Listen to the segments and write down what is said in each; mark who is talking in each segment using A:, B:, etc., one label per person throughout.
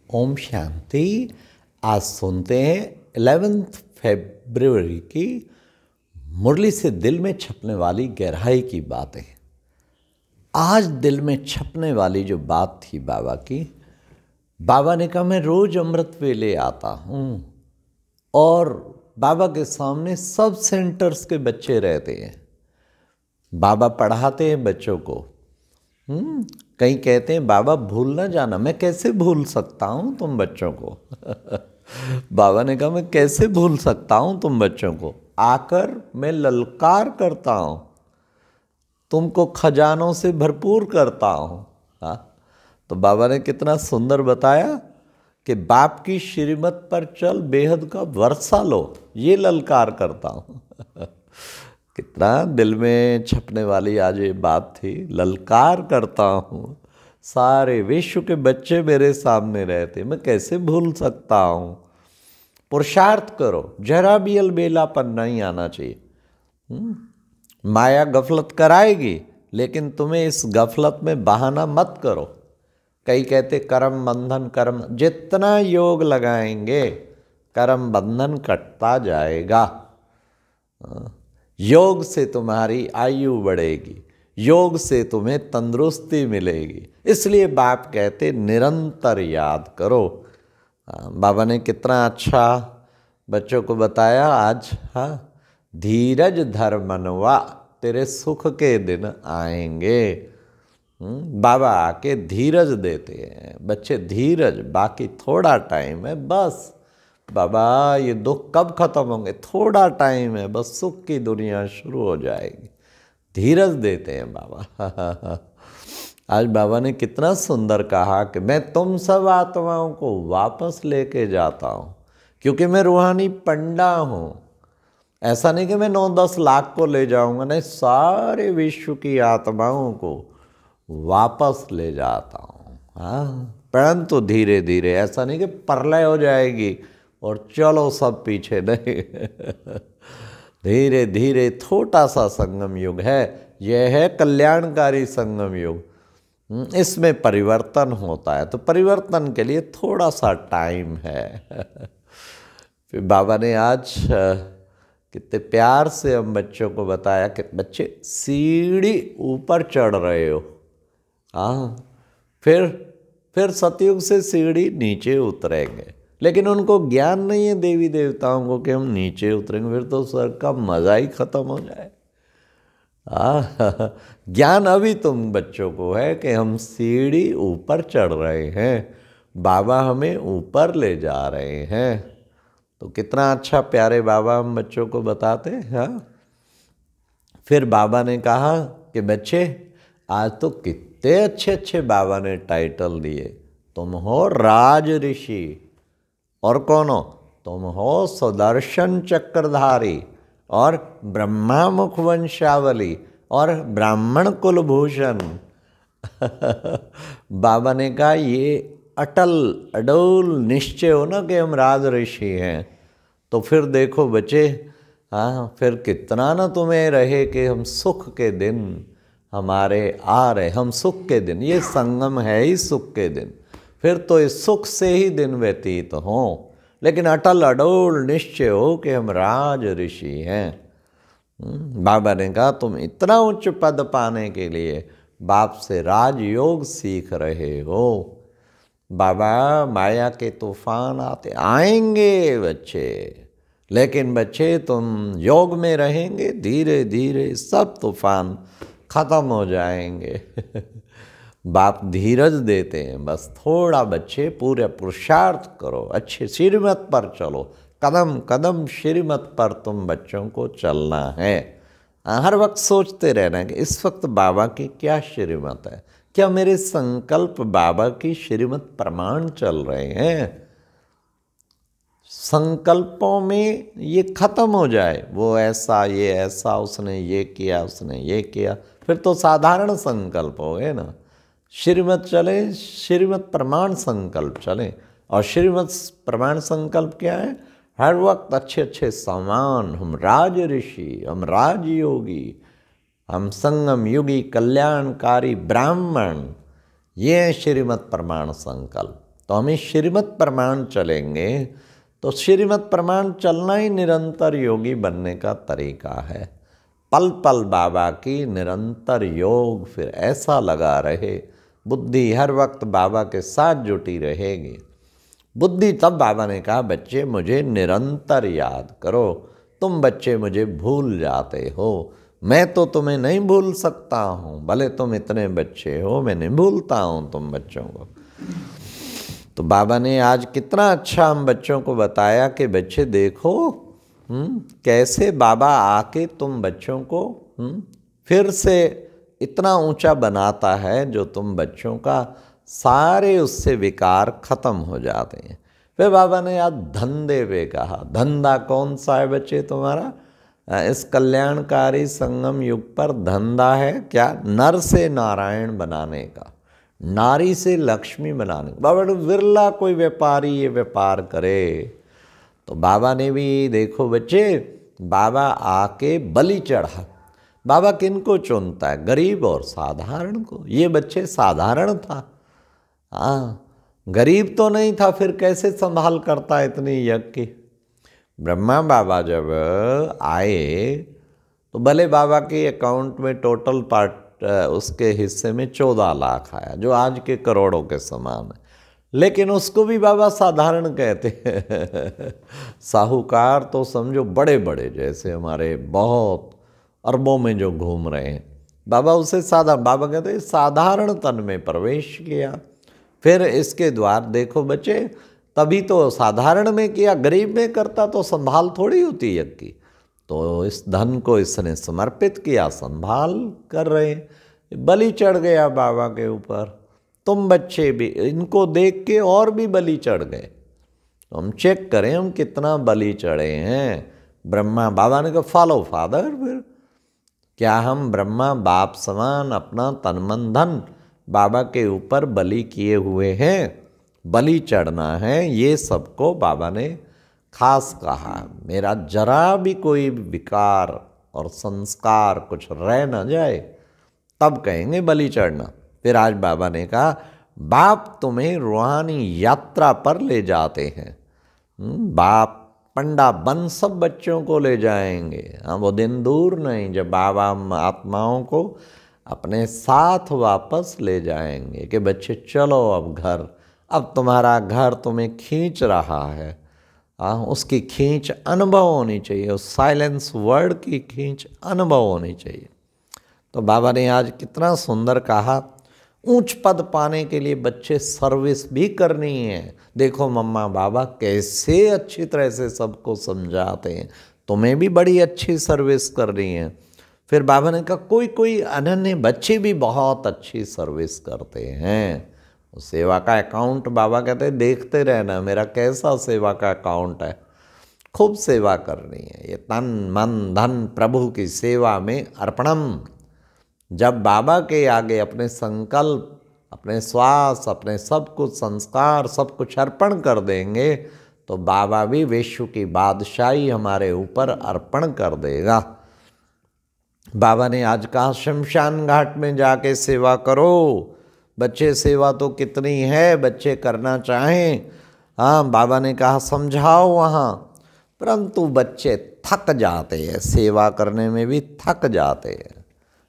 A: ओम शांति। आज सुनते हैं 11 फरवरी की मुरली से दिल में छपने वाली गहराई की बातें। आज दिल में छपने वाली जो बात थी बाबा की, बाबा ने कहा मैं रोज अमृत वेले आता हूँ और बाबा के सामने सब सेंटर्स के बच्चे रहते हैं। बाबा पढ़ाते हैं बच्चों को। कहीं कहते हैं बाबा भूल ना जाना। मैं कैसे भूल सकता हूँ तुम बच्चों को बाबा ने कहा मैं कैसे भूल सकता हूँ तुम बच्चों को। आकर मैं ललकार करता हूँ, तुमको खजानों से भरपूर करता हूँ। तो बाबा ने कितना सुंदर बताया कि बाप की श्रीमत पर चल, बेहद का वर्षा लो, ये ललकार करता हूँ कितना दिल में छपने वाली आज ये बात थी। ललकार करता हूँ, सारे विश्व के बच्चे मेरे सामने रहते, मैं कैसे भूल सकता हूँ। पुरुषार्थ करो, जरा भी अलबेलापन नहीं आना चाहिए। माया गफलत कराएगी, लेकिन तुम्हें इस गफलत में बहाना मत करो। कई कहते कर्म बंधन, कर्म जितना योग लगाएंगे कर्म बंधन कटता जाएगा। योग से तुम्हारी आयु बढ़ेगी, योग से तुम्हें तंदुरुस्ती मिलेगी। इसलिए बाप कहते निरंतर याद करो। बाबा ने कितना अच्छा बच्चों को बताया आज। धीरज धर मनवा, तेरे सुख के दिन आएंगे। बाबा आके धीरज देते हैं। बच्चे धीरज, बाकी थोड़ा टाइम है बस। बाबा ये दुख कब खत्म होंगे, थोड़ा टाइम है बस, सुख की दुनिया शुरू हो जाएगी। धीरज देते हैं बाबा आज बाबा ने कितना सुंदर कहा कि मैं तुम सब आत्माओं को वापस लेके जाता हूँ, क्योंकि मैं रूहानी पंडा हूँ। ऐसा नहीं कि मैं 9-10 लाख को ले जाऊँगा, नहीं, सारे विश्व की आत्माओं को वापस ले जाता हूँ। परंतु धीरे धीरे, ऐसा नहीं कि प्रलय हो जाएगी और चलो सब पीछे, नहीं धीरे धीरे छोटा सा संगम युग है। यह है कल्याणकारी संगम युग। इसमें परिवर्तन होता है, तो परिवर्तन के लिए थोड़ा सा टाइम है फिर बाबा ने आज कितने प्यार से हम बच्चों को बताया कि बच्चे सीढ़ी ऊपर चढ़ रहे हो। फिर सतयुग से सीढ़ी नीचे उतरेंगे, लेकिन उनको ज्ञान नहीं है देवी देवताओं को कि हम नीचे उतरेंगे, फिर तो सर का मज़ा ही खत्म हो जाए। ज्ञान अभी तुम बच्चों को है कि हम सीढ़ी ऊपर चढ़ रहे हैं, बाबा हमें ऊपर ले जा रहे हैं। तो कितना अच्छा प्यारे बाबा हम बच्चों को बताते हैं। फिर बाबा ने कहा कि बच्चे आज तो कितने अच्छे अच्छे बाबा ने टाइटल दिए। तुम हो राज ऋषि, और कौन हो? तुम हो सुदर्शन चक्रधारी और ब्रह्मा मुख वंशावली और ब्राह्मण कुलभूषण बाबा ने कहा ये अटल अडोल निश्चय हो ना कि हम राज ऋषि हैं, तो फिर देखो बच्चे, फिर कितना ना तुम्हें रहे कि हम सुख के दिन हमारे आ रहे, हम सुख के दिन, ये संगम है ही सुख के दिन, फिर तो इस सुख से ही दिन व्यतीत हों, लेकिन अटल अडोल निश्चय हो कि हम राज ऋषि हैं। बाबा ने कहा तुम इतना उच्च पद पाने के लिए बाप से राजयोग सीख रहे हो। बाबा माया के तूफान आते आएंगे बच्चे, लेकिन बच्चे तुम योग में रहेंगे, धीरे धीरे सब तूफान खत्म हो जाएंगे बाप धीरज देते हैं, बस थोड़ा बच्चे पूरे पुरुषार्थ करो, अच्छे श्रीमत पर चलो, कदम कदम श्रीमत पर तुम बच्चों को चलना है। हर वक्त सोचते रहना कि इस वक्त बाबा की क्या श्रीमत है, क्या मेरे संकल्प बाबा की श्रीमत प्रमाण चल रहे हैं। संकल्पों में ये खत्म हो जाए, वो ऐसा ये ऐसा, उसने ये किया उसने ये किया, फिर तो साधारण संकल्प हो गए ना। श्रीमत चले, श्रीमत प्रमाण संकल्प चले। और श्रीमत प्रमाण संकल्प क्या है? हर वक्त अच्छे अच्छे समान, हम राज ऋषि, हम राजयोगी, हम संगम युगी कल्याणकारी ब्राह्मण, ये है श्रीमत प्रमाण संकल्प। तो हमें श्रीमत प्रमाण चलेंगे। तो श्रीमत प्रमाण चलना ही निरंतर योगी बनने का तरीका है। पल पल बाबा की निरंतर योग, फिर ऐसा लगा रहे, बुद्धि हर वक्त बाबा के साथ जुटी रहेगी। बुद्धि तब बाबा ने कहा, बच्चे मुझे निरंतर याद करो, तुम बच्चे मुझे भूल जाते हो, मैं तो तुम्हें नहीं भूल सकता हूँ, भले तुम इतने बच्चे हो, मैं नहीं भूलता हूँ तुम बच्चों को। तो बाबा ने आज कितना अच्छा हम बच्चों को बताया कि बच्चे देखो कैसे बाबा आके तुम बच्चों को फिर से इतना ऊंचा बनाता है, जो तुम बच्चों का सारे उससे विकार खत्म हो जाते हैं। फिर बाबा ने आज धंधे पे कहा। धंधा कौन सा है बच्चे तुम्हारा? इस कल्याणकारी संगम युग पर धंधा है क्या? नर से नारायण बनाने का, नारी से लक्ष्मी बनाने का। बाबा विरला कोई व्यापारी ये व्यापार करे। तो बाबा ने भी देखो बच्चे, बाबा आके बलि चढ़ा। बाबा किनको चुनता है? गरीब और साधारण को। ये बच्चे साधारण था, हाँ गरीब तो नहीं था, फिर कैसे संभाल करता इतनी यज्ञ की। ब्रह्मा बाबा जब आए तो भले बाबा के अकाउंट में टोटल पार्ट उसके हिस्से में 14 लाख आया, जो आज के करोड़ों के समान है, लेकिन उसको भी बाबा साधारण कहते हैं। साहूकार तो समझो बड़े बड़े, जैसे हमारे बहुत अरबों में जो घूम रहे हैं, बाबा उसे बाबा कहते हैं साधारण तन में प्रवेश किया। फिर इसके द्वार देखो बच्चे, तभी तो साधारण में किया, गरीब में करता तो संभाल थोड़ी होती यज्ञ की। तो इस धन को इसने समर्पित किया, संभाल कर रहे। बलि चढ़ गया बाबा के ऊपर। तुम बच्चे भी इनको देख के और भी बलि चढ़ गए। तो हम चेक करें हम कितना बलि चढ़े हैं। ब्रह्मा बाबा ने कहा फॉलो फादर। फिर क्या हम ब्रह्मा बाप समान अपना तन मन धन बाबा के ऊपर बलि किए हुए हैं? बलि चढ़ना है, ये सबको बाबा ने खास कहा। मेरा जरा भी कोई विकार और संस्कार कुछ रह न जाए, तब कहेंगे बलि चढ़ना। फिर आज बाबा ने कहा, बाप तुम्हें रूहानी यात्रा पर ले जाते हैं। बाप पंडा बन सब बच्चों को ले जाएंगे। हाँ, वो दिन दूर नहीं जब बाबा आत्माओं को अपने साथ वापस ले जाएंगे कि बच्चे चलो अब घर, अब तुम्हारा घर तुम्हें खींच रहा है। उसकी खींच अनुभव होनी चाहिए, उस साइलेंस वर्ड की खींच अनुभव होनी चाहिए। तो बाबा ने आज कितना सुंदर कहा, ऊंच पद पाने के लिए बच्चे सर्विस भी करनी है। देखो मम्मा बाबा कैसे अच्छी तरह से सबको समझाते हैं, तुम्हें भी बड़ी अच्छी सर्विस करनी है। फिर बाबा ने कहा कोई कोई अनन्य बच्चे भी बहुत अच्छी सर्विस करते हैं। सेवा का अकाउंट बाबा कहते हैं देखते रहना, मेरा कैसा सेवा का अकाउंट है। खूब सेवा करनी है, ये तन मन धन प्रभु की सेवा में अर्पणम। जब बाबा के आगे अपने संकल्प, अपने श्वास, अपने सब कुछ संस्कार, सब कुछ अर्पण कर देंगे, तो बाबा भी विश्व की बादशाही हमारे ऊपर अर्पण कर देगा। बाबा ने आज कहा शमशान घाट में जाके सेवा करो। बच्चे सेवा तो कितनी है, बच्चे करना चाहें। हाँ, बाबा ने कहा समझाओ वहाँ, परंतु बच्चे थक जाते हैं, सेवा करने में भी थक जाते हैं।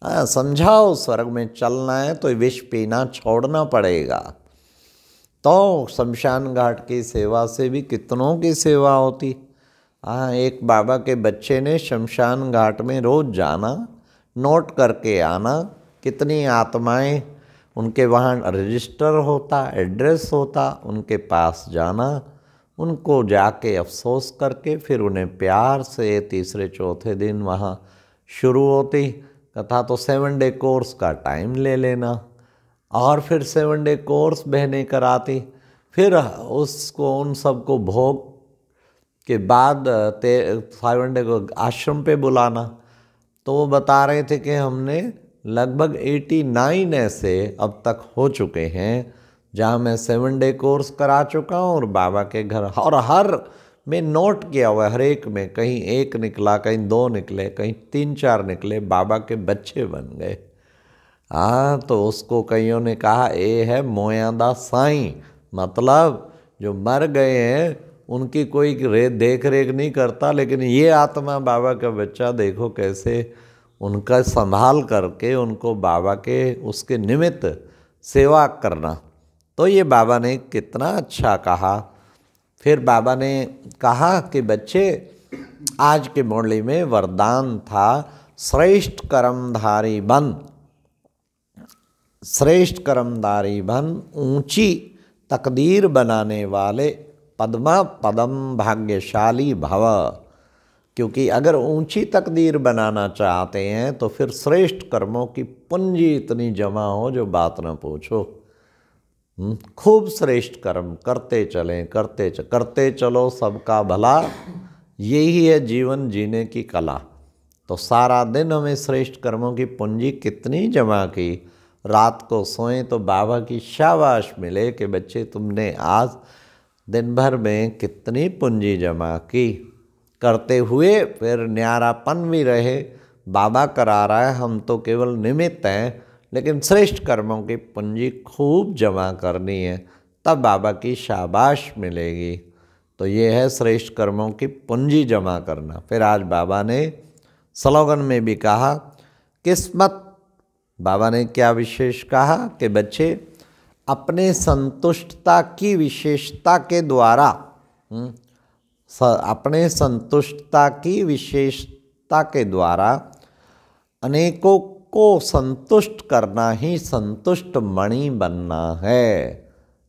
A: हाँ, समझाओ स्वर्ग में चलना है तो विष पीना छोड़ना पड़ेगा। तो शमशान घाट की सेवा से भी कितनों की सेवा होती। हाँ, एक बाबा के बच्चे ने शमशान घाट में रोज़ जाना, नोट करके आना, कितनी आत्माएं, उनके वहाँ रजिस्टर होता, एड्रेस होता, उनके पास जाना, उनको जाके अफसोस करके फिर उन्हें प्यार से तीसरे चौथे दिन वहाँ शुरू होती कथा। तो 7 डे कोर्स का टाइम ले लेना और फिर 7 डे कोर्स बहने कराती। फिर उसको उन सबको भोग के बाद 5 डे को आश्रम पे बुलाना। तो वो बता रहे थे कि हमने लगभग 89 ऐसे अब तक हो चुके हैं जहाँ मैं 7 डे कोर्स करा चुका हूँ और बाबा के घर, और हर में नोट किया हुआ है, हर एक में कहीं 1 निकला, कहीं 2 निकले, कहीं 3-4 निकले, बाबा के बच्चे बन गए। हाँ, तो उसको कईयों ने कहा ये है मोया दा साईं, मतलब जो मर गए हैं उनकी कोई देख रेख नहीं करता, लेकिन ये आत्मा बाबा का बच्चा देखो कैसे उनका संभाल करके उनको बाबा के उसके निमित्त सेवा करना। तो ये बाबा ने कितना अच्छा कहा। फिर बाबा ने कहा कि बच्चे, आज के मुरली में वरदान था श्रेष्ठ कर्मधारी बन, श्रेष्ठ कर्मधारी बन, ऊंची तकदीर बनाने वाले पद्मा पदम भाग्यशाली भव। क्योंकि अगर ऊंची तकदीर बनाना चाहते हैं तो फिर श्रेष्ठ कर्मों की पूंजी इतनी जमा हो जो बात न पूछो। खूब श्रेष्ठ कर्म करते चलें, करते चलो सबका भला, यही है जीवन जीने की कला। तो सारा दिन हमें श्रेष्ठ कर्मों की पूंजी कितनी जमा की, रात को सोएं तो बाबा की शाबाश मिले कि बच्चे तुमने आज दिन भर में कितनी पूंजी जमा की। करते हुए फिर न्यारापन भी रहे, बाबा करा रहा है, हम तो केवल निमित्त हैं, लेकिन श्रेष्ठ कर्मों की पूंजी खूब जमा करनी है, तब बाबा की शाबाश मिलेगी। तो ये है श्रेष्ठ कर्मों की पूंजी जमा करना। फिर आज बाबा ने स्लोगन में भी कहा किस्मत। बाबा ने क्या विशेष कहा कि बच्चे अपने संतुष्टता की विशेषता के द्वारा, अपने संतुष्टता की विशेषता के द्वारा अनेकों को संतुष्ट करना ही संतुष्ट मणि बनना है।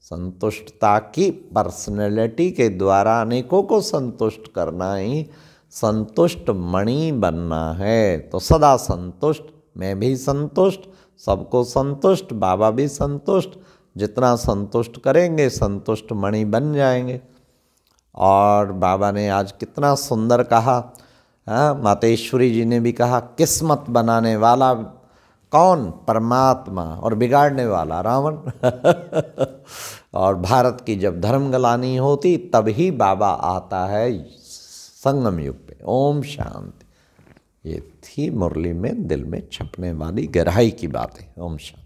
A: संतुष्टता की पर्सनैलिटी के द्वारा अनेकों को संतुष्ट करना ही संतुष्ट मणि बनना है। तो सदा संतुष्ट, मैं भी संतुष्ट, सबको संतुष्ट, बाबा भी संतुष्ट। जितना संतुष्ट करेंगे संतुष्ट मणि बन जाएंगे। और बाबा ने आज कितना सुंदर कहा, मातेश्वरी जी ने भी कहा किस्मत बनाने वाला कौन? परमात्मा, और बिगाड़ने वाला रावण। और भारत की जब धर्मगलानी होती तभी बाबा आता है संगम युग पे। ओम शांति। ये थी मुरली में दिल में छपने वाली गहराई की बातें। ओम शांति।